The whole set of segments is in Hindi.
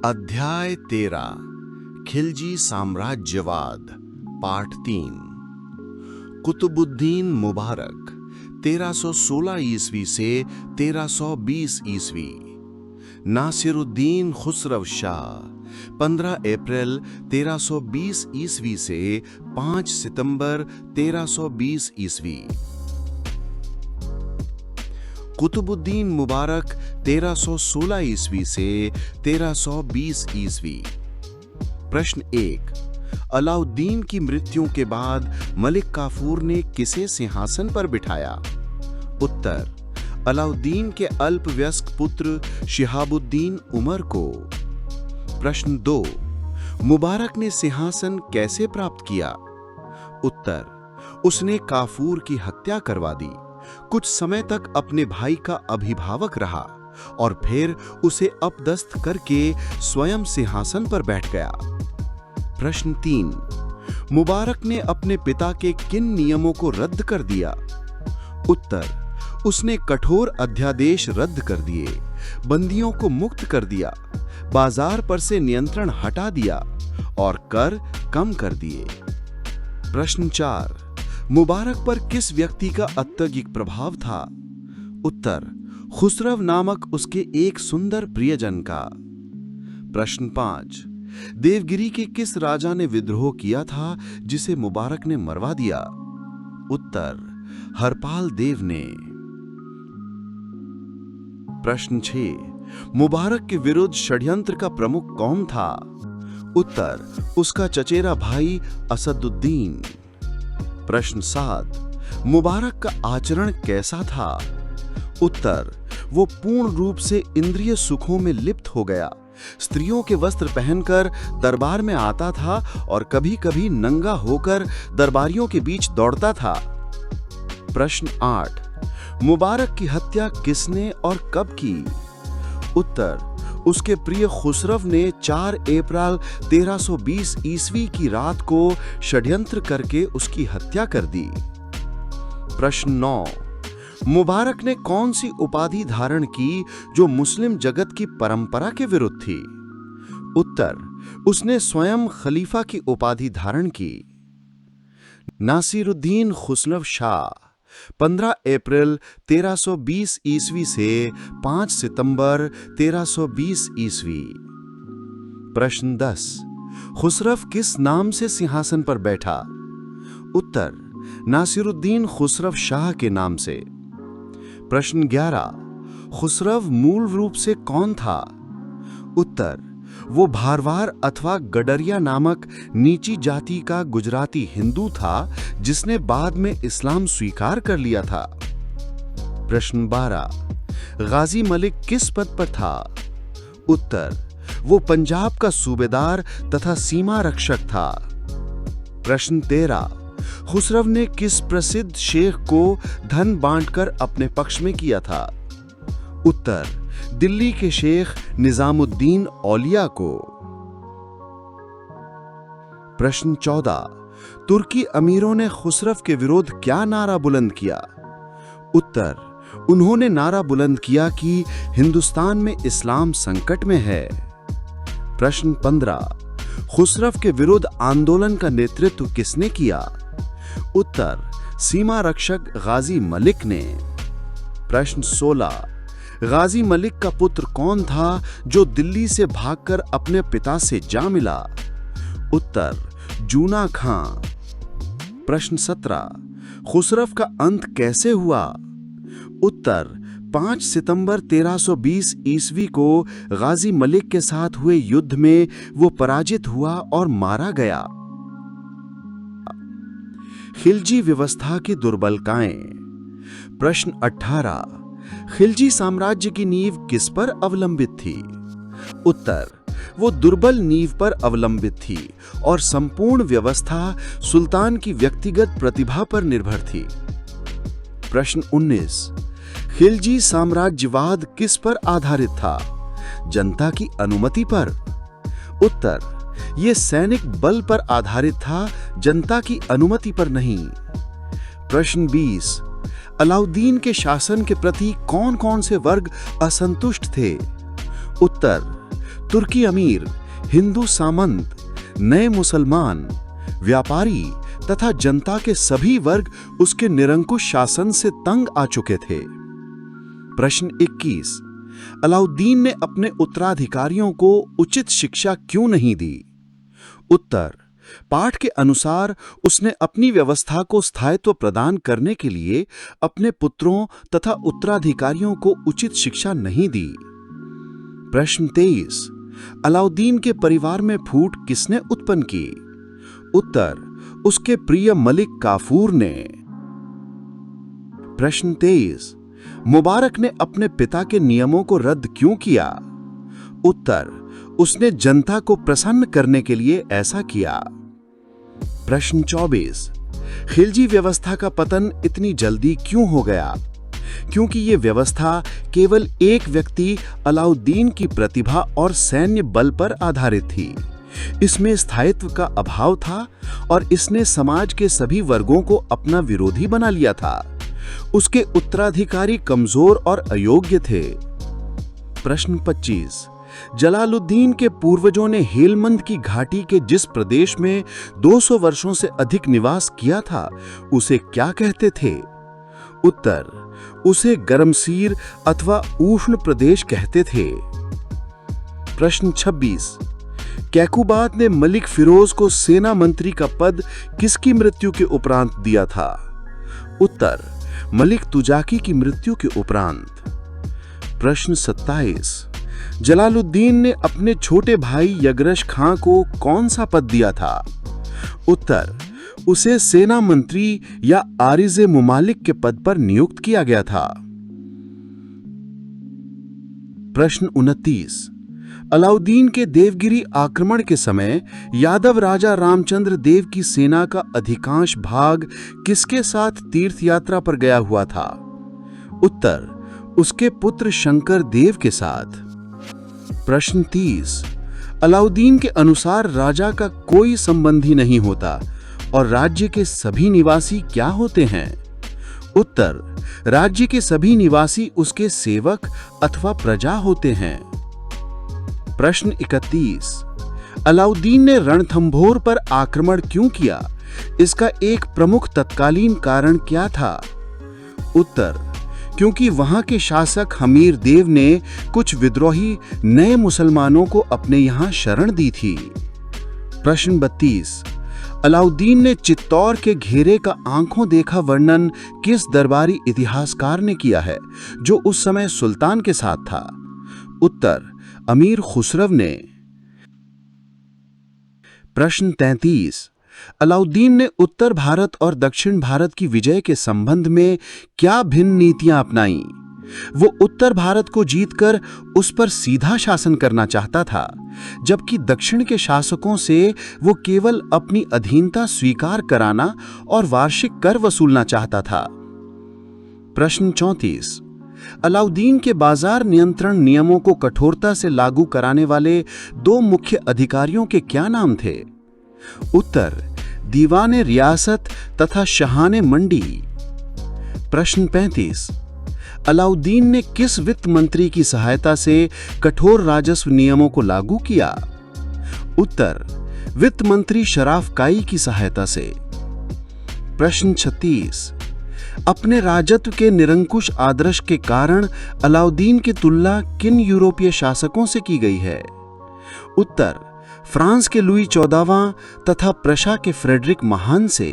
अध्याय 13 खिलजी साम्राज्यवाद पाठ 3 कुतुबुद्दीन मुबारक 1316 ईस्वी से 1320 ईस्वी। नासिरुद्दीन खुसरव शाह 15 अप्रैल 1320 ईस्वी से 5 सितंबर 1320 ईस्वी। कुतुबुद्दीन मुबारक 1316 ईस्वी से 1320 ईस्वी। प्रश्न 1। अलाउद्दीन की मृत्यु के बाद मलिक काफूर ने किसे सिंहासन पर बिठाया? उत्तर, अलाउद्दीन के अल्पवयस्क पुत्र शिहाबुद्दीन उमर को। प्रश्न 2। मुबारक ने सिंहासन कैसे प्राप्त किया? उत्तर, उसने काफूर की हत्या करवा दी, कुछ समय तक अपने भाई का अभिभावक रहा और फिर उसे अपदस्थ करके स्वयं सिंहासन पर बैठ गया। प्रश्न 3। मुबारक ने अपने पिता के किन नियमों को रद्द कर दिया? उत्तर, उसने कठोर अध्यादेश रद्द कर दिए, बंदियों को मुक्त कर दिया, बाजार पर से नियंत्रण हटा दिया और कर कम कर दिए। प्रश्न 4। मुबारक पर किस व्यक्ति का अत्यधिक प्रभाव था? उत्तर, खुसरव नामक उसके एक सुंदर प्रियजन का। प्रश्न 5। देवगिरी के किस राजा ने विद्रोह किया था जिसे मुबारक ने मरवा दिया? उत्तर, हरपाल देव ने। प्रश्न 6। मुबारक के विरुद्ध षड्यंत्र का प्रमुख कौन था? उत्तर, उसका चचेरा भाई असदुद्दीन। प्रश्न 7। मुबारक का आचरण कैसा था? उत्तर, वो पूर्ण रूप से इंद्रिय सुखों में लिप्त हो गया, स्त्रियों के वस्त्र पहनकर दरबार में आता था और कभी-कभी नंगा होकर दरबारियों के बीच दौड़ता था। प्रश्न 8। मुबारक की हत्या किसने और कब की? उत्तर, उसके प्रिय खुसरव ने 4 अप्रैल 1320 ईस्वी की रात को षड्यंत्र करके उसकी हत्या कर दी। प्रश्न 9। मुबारक ने कौन सी उपाधि धारण की जो मुस्लिम जगत की परंपरा के विरुद्ध थी? उत्तर, उसने स्वयं खलीफा की उपाधि धारण की। नासिरुद्दीन खुसरव शाह 15 अप्रैल 1320 ईस्वी से 5 सितंबर 1320 ईस्वी। प्रश्न 10। खुसरव किस नाम से सिंहासन पर बैठा? उत्तर, नासिरुद्दीन खुसरव शाह के नाम से। प्रश्न 11। खुसरव मूल रूप से कौन था? उत्तर, वो भारवार अथवा गडरिया नामक नीची जाति का गुजराती हिंदू था जिसने बाद में इस्लाम स्वीकार कर लिया था। प्रश्न 12। गाजी मलिक किस पद पर था? उत्तर, वो पंजाब का सूबेदार तथा सीमा रक्षक था। प्रश्न 13। खुसरव ने किस प्रसिद्ध शेख को धन बांटकर अपने पक्ष में किया था? उत्तर, दिल्ली के शेख निजामुद्दीन औलिया को। प्रश्न 14। तुर्की अमीरों ने खुसरव के विरुद्ध क्या नारा बुलंद किया? उत्तर, उन्होंने नारा बुलंद किया कि हिंदुस्तान में इस्लाम संकट में है। प्रश्न 15। खुसरव के विरुद्ध आंदोलन का नेतृत्व किसने किया? उत्तर, सीमा रक्षक गाजी मलिक ने। प्रश्न 16। गाजी मलिक का पुत्र कौन था जो दिल्ली से भागकर अपने पिता से जा मिला? उत्तर, जूना खां। प्रश्न 17। खुसरव का अंत कैसे हुआ? उत्तर, 5 सितंबर 1320 ईस्वी को गाजी मलिक के साथ हुए युद्ध में वो पराजित हुआ और मारा गया। खिलजी व्यवस्था की दुर्बलताएं। प्रश्न 18। खिलजी साम्राज्य की नींव किस पर अवलंबित थी? उत्तर, वो दुर्बल नींव पर अवलंबित थी और संपूर्ण व्यवस्था सुल्तान की व्यक्तिगत प्रतिभा पर निर्भर थी। प्रश्न 19। खिलजी साम्राज्यवाद किस पर आधारित था? जनता की अनुमति पर? उत्तर, यह सैनिक बल पर आधारित था, जनता की अनुमति पर नहीं। प्रश्न 20। अलाउद्दीन के शासन के प्रति कौन कौन से वर्ग असंतुष्ट थे? उत्तर, तुर्की अमीर, हिंदू सामंत, नए मुसलमान, व्यापारी तथा जनता के सभी वर्ग उसके निरंकुश शासन से तंग आ चुके थे। प्रश्न 21। अलाउद्दीन ने अपने उत्तराधिकारियों को उचित शिक्षा क्यों नहीं दी? उत्तर: पाठ के अनुसार उसने अपनी व्यवस्था को स्थायित्व प्रदान करने के लिए अपने पुत्रों तथा उत्तराधिकारियों को उचित शिक्षा नहीं दी। प्रश्न 23। अलाउद्दीन के परिवार में फूट किसने उत्पन्न की? उत्तर: उसके प्रिय मलिक काफूर ने। प्रश्न 23। मुबारक ने अपने पिता के नियमों को रद्द क्यों किया? उत्तर: उसने जनता को प्रसन्न करने के लिए ऐसा किया। प्रश्न 24। खिलजी व्यवस्था का पतन इतनी जल्दी क्यों हो गया? क्योंकि ये व्यवस्था केवल एक व्यक्ति अलाउद्दीन की प्रतिभा और सैन्य बल पर आधारित थी। इसमें स्थायित्व का अभाव था और इसने समाज के सभी वर्गों को अपना विरोधी बना लिया था। उसके उत्तराधिकारी कमजोर और अयोग्य थे। प्रश्न 25। जलालुद्दीन के पूर्वजों ने हेलमंद की घाटी के जिस प्रदेश में 200 वर्षों से अधिक निवास किया था, उसे क्या कहते थे? उत्तर: उसे गरमसीर अथवा उष्ण प्रदेश कहते थे। प्रश्न 26। कैकुबाद ने मलिक फिरोज को सेना मंत्री का पद किसकी मृत्यु के उपरांत दिया था? उत्तर: मलिक तुजाकी की मृत्यु के उपरांत। प्रश्न 27। जलालुद्दीन ने अपने छोटे भाई यगरश खां को कौन सा पद दिया था? उत्तर: उसे सेना मंत्री या आरिज़े मुमालिक के पद पर नियुक्त किया गया था। प्रश्न 29। अलाउद्दीन के देवगिरी आक्रमण के समय यादव राजा रामचंद्र देव की सेना का अधिकांश भाग किसके साथ तीर्थ यात्रा पर गया हुआ था? उत्तर: उसके पुत्र शंकर देव के साथ। प्रश्न 30। अलाउद्दीन के अनुसार राजा का कोई संबंधी नहीं होता और राज्य के सभी निवासी क्या होते हैं? उत्तर: राज्य के सभी निवासी उसके सेवक अथवा प्रजा होते हैं। प्रश्न 31। अलाउद्दीन ने रणथंभोर पर आक्रमण क्यों किया? इसका एक प्रमुख तत्कालीन कारण क्या था? उत्तर: क्योंकि वहां के शासक हमीर देव ने कुछ विद्रोही नए मुसलमानों को अपने यहां शरण दी थी। प्रश्न 32। अलाउद्दीन ने चित्तौर के घेरे का आंखों देखा वर्णन किस दरबारी इतिहासकार ने किया है जो उस समय सुल्तान के साथ था? उत्तर: अमीर खुसरव ने। प्रश्न 33। अलाउद्दीन ने उत्तर भारत और दक्षिण भारत की विजय के संबंध में क्या भिन्न नीतियां अपनाई? वो उत्तर भारत को जीतकर उस पर सीधा शासन करना चाहता था, जबकि दक्षिण के शासकों से वो केवल अपनी अधीनता स्वीकार कराना और वार्षिक कर वसूलना चाहता था। प्रश्न 34। अलाउद्दीन के बाजार नियंत्रण नियमों को कठोरता से लागू कराने वाले दो मुख्य अधिकारियों के क्या नाम थे? उत्तर: दीवाने रियासत तथा शाहाने मंडी। प्रश्न 35। अलाउद्दीन ने किस वित्त मंत्री की सहायता से कठोर राजस्व नियमों को लागू किया? उत्तर: वित्त मंत्री शराफकाई की सहायता से। प्रश्न 36। अपने राजत्व के निरंकुश आदर्श के कारण अलाउद्दीन की तुलना किन यूरोपीय शासकों से की गई है? उत्तर: फ्रांस के लुई 14वां तथा प्रशा के फ्रेडरिक महान से।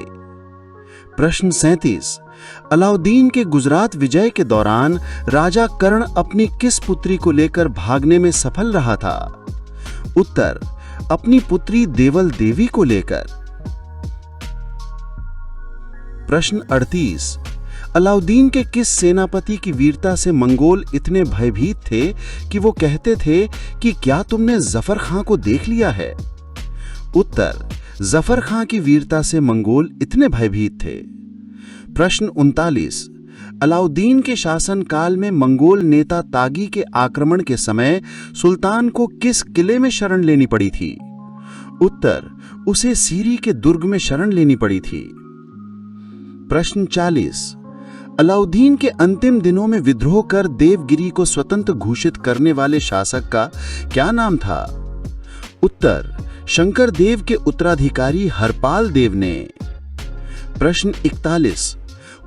प्रश्न 37। अलाउद्दीन के गुजरात विजय के दौरान राजा कर्ण अपनी किस पुत्री को लेकर भागने में सफल रहा था? उत्तर: अपनी पुत्री देवल देवी को लेकर। प्रश्न 38। अलाउद्दीन के किस सेनापति की वीरता से मंगोल इतने भयभीत थे कि वो कहते थे कि क्या तुमने जफर खां को देख लिया है? उत्तर: जफर खां की वीरता से मंगोल इतने भयभीत थे। प्रश्न 39। अलाउद्दीन के शासनकाल में मंगोल नेता तागी के आक्रमण के समय सुल्तान को किस किले में शरण लेनी पड़ी थी? उत्तर: उसे सीरी के दुर्ग में शरण लेनी पड़ी थी। प्रश्न 40। अलाउद्दीन के अंतिम दिनों में विद्रोह कर देवगिरी को स्वतंत्र घोषित करने वाले शासक का क्या नाम था? उत्तर, शंकर देव के उत्तराधिकारी हरपाल देव ने। प्रश्न 41,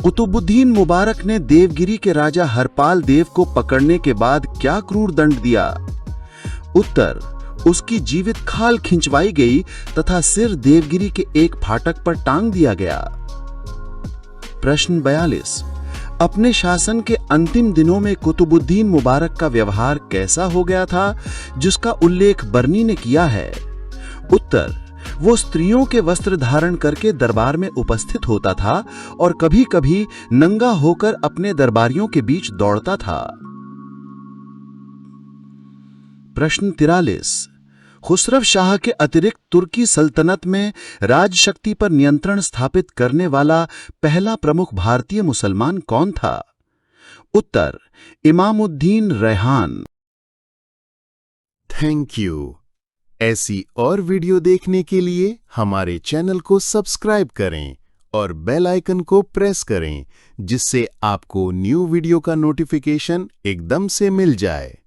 कुतुबुद्दीन मुबारक ने देवगिरी के राजा हरपाल देव को पकड़ने के बाद क्या क्रूर दंड दिया? उत्तर, उसकी जीवित खाल खिंचवाई गई तथा सिर देवगिरी के एक फाटक पर टांग दिया गया। प्रश्न 42, अपने शासन के अंतिम दिनों में कुतुबुद्दीन मुबारक का व्यवहार कैसा हो गया था जिसका उल्लेख बर्नी ने किया है? उत्तर, वो स्त्रियों के वस्त्र धारण करके दरबार में उपस्थित होता था और कभी-कभी नंगा होकर अपने दरबारियों के बीच दौड़ता था। प्रश्न 43, खुसरव शाह के अतिरिक्त तुर्की सल्तनत में राजशक्ति पर नियंत्रण स्थापित करने वाला पहला प्रमुख भारतीय मुसलमान कौन था? उत्तर, इमामुद्दीन रेहान। Thank you. ऐसी और वीडियो देखने के लिए हमारे चैनल को सब्सक्राइब करें और बेल आइकन को प्रेस करें जिससे आपको न्यू वीडियो का नोटिफिकेशन एकदम से मिल जाए।